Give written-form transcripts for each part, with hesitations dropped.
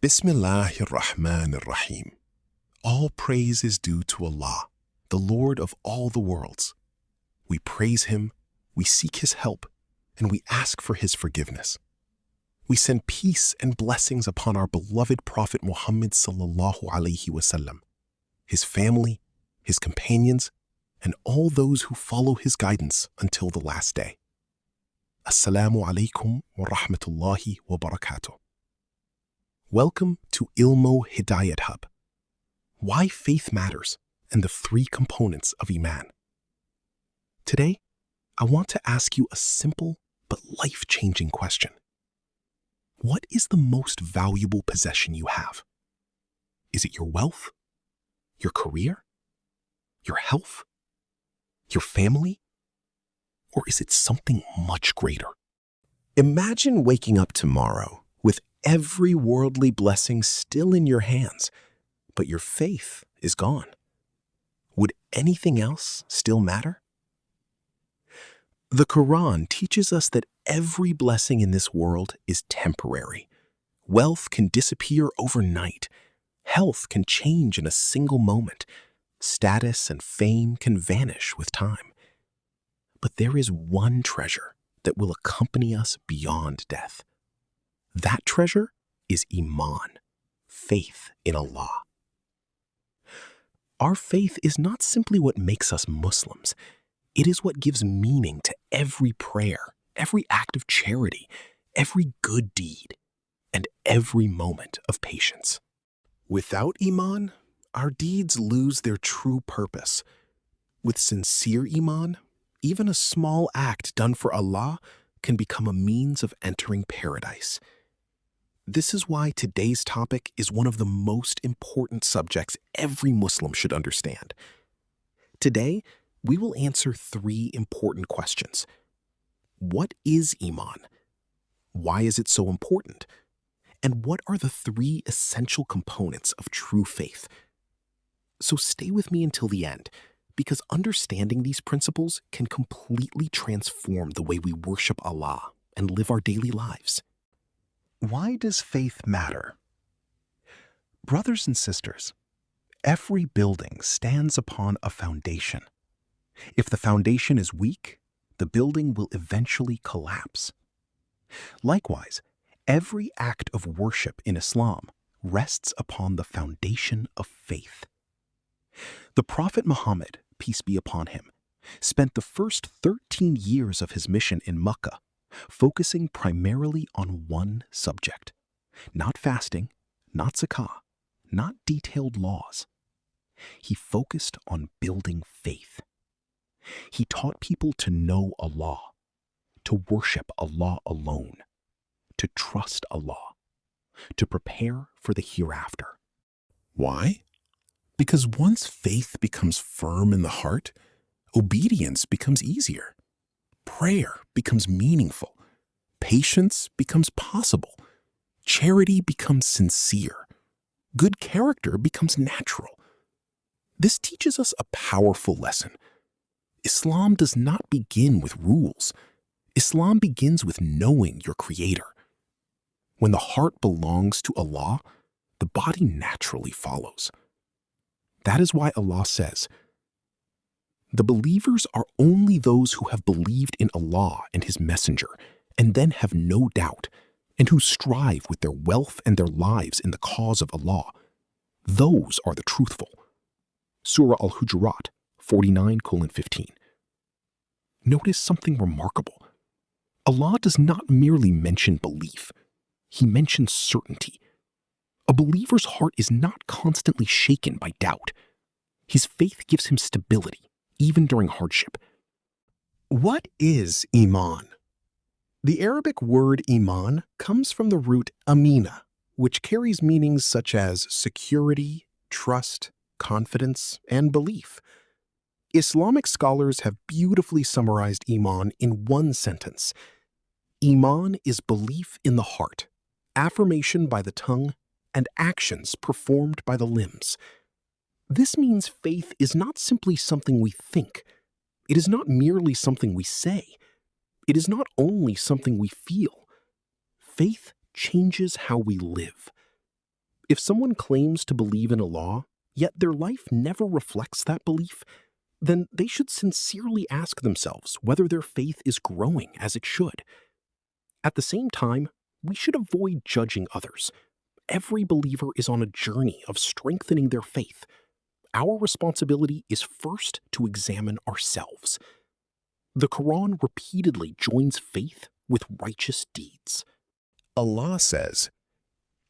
Bismillahir Rahmanir Rahim. All praise is due to Allah, the Lord of all the worlds. We praise Him, we seek His help, and we ask for His forgiveness. We send peace and blessings upon our beloved Prophet Muhammad sallallahu alaihi wasallam, his family, his companions, and all those who follow his guidance until the last day. Assalamu alaikum wa rahmatullahi wa barakatuh. Welcome to Ilmo Hidayat Hub. Why faith matters and the three components of Iman. Today, I want to ask you a simple but life-changing question. What is the most valuable possession you have? Is it your wealth? Your career? Your health? Your family? Or is it something much greater? Imagine waking up tomorrow with every worldly blessing still in your hands, but your faith is gone. Would anything else still matter? The Qur'an teaches us that every blessing in this world is temporary. Wealth can disappear overnight. Health can change in a single moment. Status and fame can vanish with time. But there is one treasure that will accompany us beyond death. That treasure is Iman, faith in Allah. Our faith is not simply what makes us Muslims. It is what gives meaning to every prayer, every act of charity, every good deed, and every moment of patience. Without Iman, our deeds lose their true purpose. With sincere Iman, even a small act done for Allah can become a means of entering paradise. This is why today's topic is one of the most important subjects every Muslim should understand. Today, we will answer three important questions. What is Iman? Why is it so important? And what are the three essential components of true faith? So stay with me until the end, because understanding these principles can completely transform the way we worship Allah and live our daily lives. Why does faith matter? Brothers and sisters, every building stands upon a foundation. If the foundation is weak, the building will eventually collapse. Likewise, every act of worship in Islam rests upon the foundation of faith. The Prophet Muhammad, peace be upon him, spent the first 13 years of his mission in Mecca focusing primarily on one subject. Not fasting, not zakah, not detailed laws. He focused on building faith. He taught people to know Allah, to worship Allah alone, to trust Allah, to prepare for the hereafter. Why? Because once faith becomes firm in the heart, obedience becomes easier. Prayer becomes meaningful. Patience becomes possible. Charity becomes sincere. Good character becomes natural. This teaches us a powerful lesson. Islam does not begin with rules. Islam begins with knowing your Creator. When the heart belongs to Allah, the body naturally follows. That is why Allah says, "The believers are only those who have believed in Allah and His Messenger, and then have no doubt, and who strive with their wealth and their lives in the cause of Allah. Those are the truthful." Surah al-Hujurat 49:15. Notice something remarkable. Allah does not merely mention belief. He mentions certainty. A believer's heart is not constantly shaken by doubt. His faith gives him stability, even during hardship. What is Iman? The Arabic word Iman comes from the root amina, which carries meanings such as security, trust, confidence, and belief. Islamic scholars have beautifully summarized Iman in one sentence. Iman is belief in the heart, affirmation by the tongue, and actions performed by the limbs. This means faith is not simply something we think. It is not merely something we say. It is not only something we feel. Faith changes how we live. If someone claims to believe in Allah, yet their life never reflects that belief, then they should sincerely ask themselves whether their faith is growing as it should. At the same time, we should avoid judging others. Every believer is on a journey of strengthening their faith. Our responsibility is first to examine ourselves. The Qur'an repeatedly joins faith with righteous deeds. Allah says,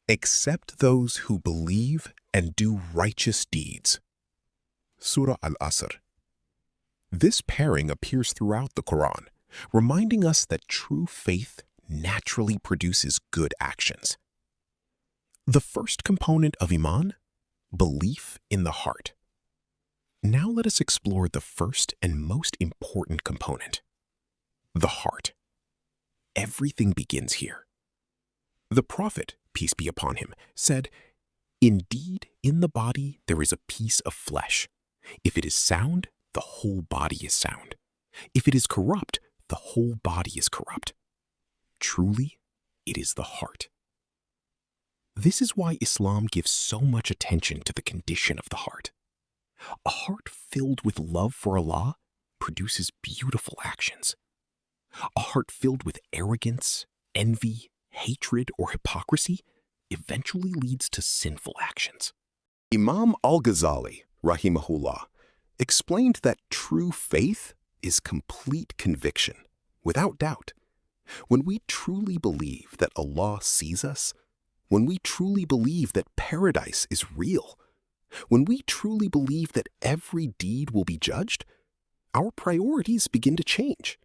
"Except those who believe and do righteous deeds." Surah Al-Asr. This pairing appears throughout the Qur'an, reminding us that true faith naturally produces good actions. The first component of Iman, belief in the heart. Now let us explore the first and most important component, the heart. Everything begins here. The Prophet, peace be upon him, said, "Indeed, in the body there is a piece of flesh. If it is sound, the whole body is sound. If it is corrupt, the whole body is corrupt. Truly, it is the heart." This is why Islam gives so much attention to the condition of the heart. A heart filled with love for Allah produces beautiful actions. A heart filled with arrogance, envy, hatred, or hypocrisy eventually leads to sinful actions. Imam al-Ghazali, rahimahullah, explained that true faith is complete conviction, without doubt. When we truly believe that Allah sees us, when we truly believe that paradise is real, when we truly believe that every deed will be judged, our priorities begin to change.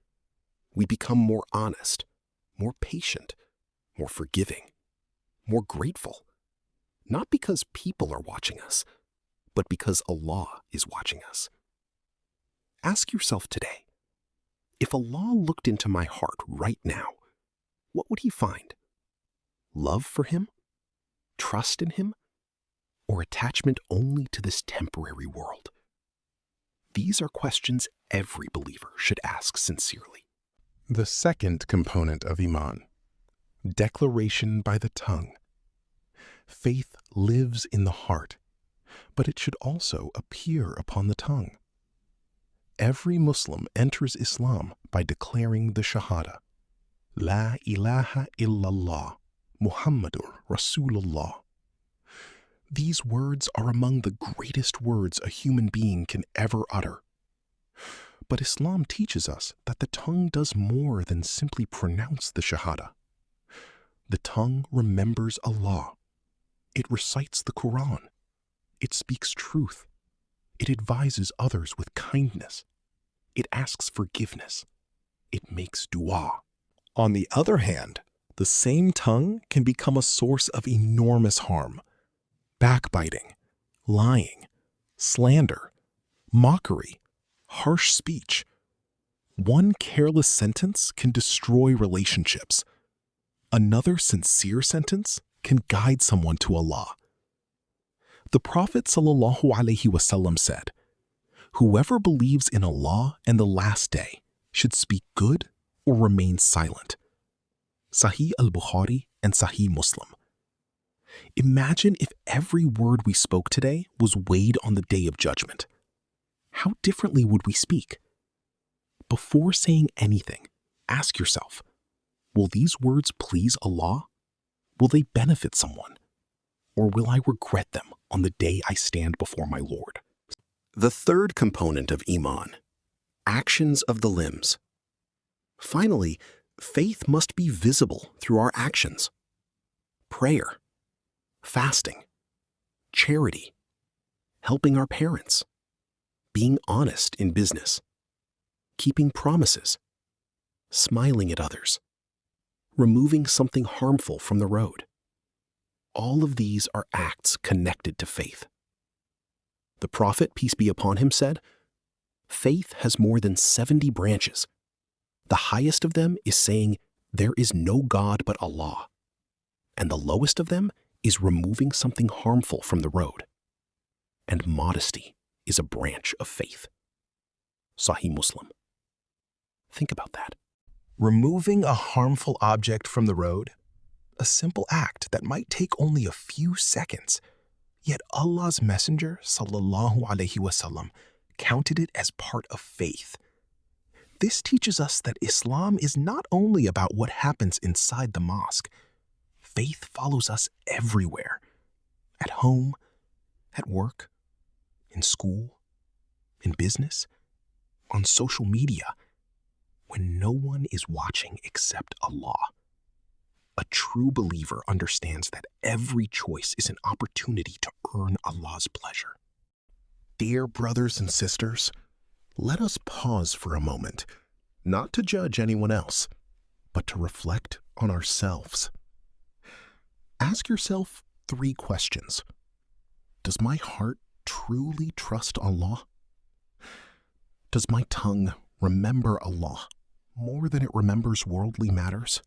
We become more honest, more patient, more forgiving, more grateful. Not because people are watching us, but because Allah is watching us. Ask yourself today, if Allah looked into my heart right now, what would he find? Love for him? Trust in him? Or attachment only to this temporary world? These are questions every believer should ask sincerely. The second component of Iman, declaration by the tongue. Faith lives in the heart, but it should also appear upon the tongue. Every Muslim enters Islam by declaring the Shahada, La ilaha illallah, Muhammadur Rasulullah. These words are among the greatest words a human being can ever utter. But Islam teaches us that the tongue does more than simply pronounce the Shahada. The tongue remembers Allah. It recites the Qur'an. It speaks truth. It advises others with kindness. It asks forgiveness. It makes dua. On the other hand, the same tongue can become a source of enormous harm. Backbiting, lying, slander, mockery, harsh speech. One careless sentence can destroy relationships. Another sincere sentence can guide someone to Allah. The Prophet ﷺ said, "Whoever believes in Allah and the last day should speak good or remain silent." Sahih al-Bukhari and Sahih Muslim. Imagine if every word we spoke today was weighed on the day of judgment. How differently would we speak? Before saying anything, ask yourself, will these words please Allah? Will they benefit someone? Or will I regret them on the day I stand before my Lord? The third component of Iman, actions of the limbs. Finally, faith must be visible through our actions. Prayer, fasting, charity, helping our parents, being honest in business, keeping promises, smiling at others, removing something harmful from the road. All of these are acts connected to faith. The Prophet, peace be upon him, said, "Faith has more than 70 branches. The highest of them is saying, 'There is no God but Allah.' And the lowest of them is removing something harmful from the road. And modesty is a branch of faith." Sahih Muslim. Think about that. Removing a harmful object from the road, A simple act that might take only a few seconds. Yet Allah's Messenger, sallallahu alaihi wasallam, counted it as part of faith. This teaches us that Islam is not only about what happens inside the mosque. Faith follows us everywhere. At home, at work, in school, in business, on social media, when no one is watching except Allah. A true believer understands that every choice is an opportunity to earn Allah's pleasure. Dear brothers and sisters, let us pause for a moment, not to judge anyone else, but to reflect on ourselves. Ask yourself 3 questions. Does my heart truly trust Allah? Does my tongue remember Allah more than it remembers worldly matters?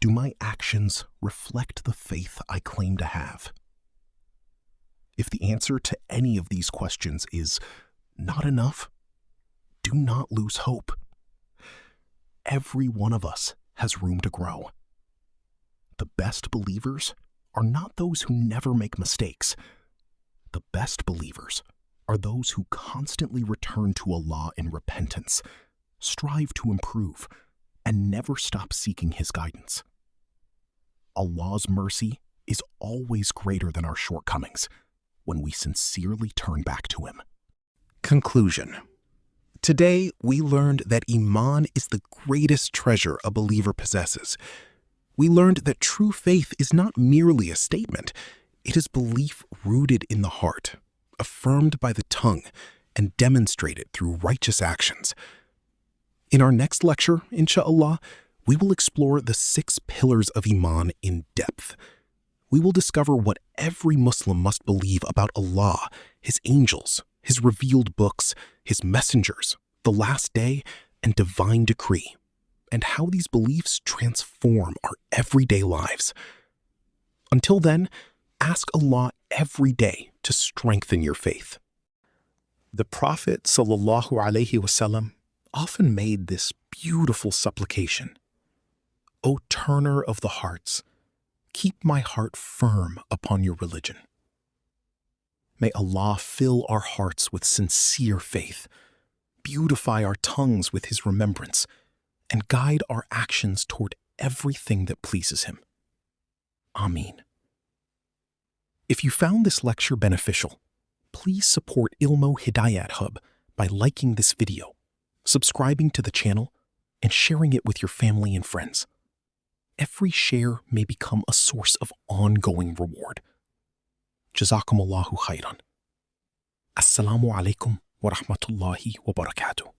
Do my actions reflect the faith I claim to have? If the answer to any of these questions is not enough, do not lose hope. Every one of us has room to grow. The best believers are not those who never make mistakes. The best believers are those who constantly return to Allah in repentance, strive to improve, and never stop seeking His guidance. Allah's mercy is always greater than our shortcomings when we sincerely turn back to Him. Conclusion. Today, we learned that Iman is the greatest treasure a believer possesses. We learned that true faith is not merely a statement. It is belief rooted in the heart, affirmed by the tongue, and demonstrated through righteous actions. In our next lecture, inshallah, we will explore the 6 pillars of Iman in depth. We will discover what every Muslim must believe about Allah, His angels, His revealed books, His messengers, the last day, and divine decree, and how these beliefs transform our everyday lives. Until then, ask Allah every day to strengthen your faith. The Prophet sallallahu alaihi wasallam often made this beautiful supplication. O turner of the hearts, keep my heart firm upon your religion. May Allah fill our hearts with sincere faith, beautify our tongues with His remembrance, and guide our actions toward everything that pleases Him. Ameen. If you found this lecture beneficial, please support Ilmo Hidayat Hub by liking this video, subscribing to the channel, and sharing it with your family and friends. Every share may become a source of ongoing reward. Jazakumullahu khairan. Assalamu alaikum wa rahmatullahi wa barakatuh.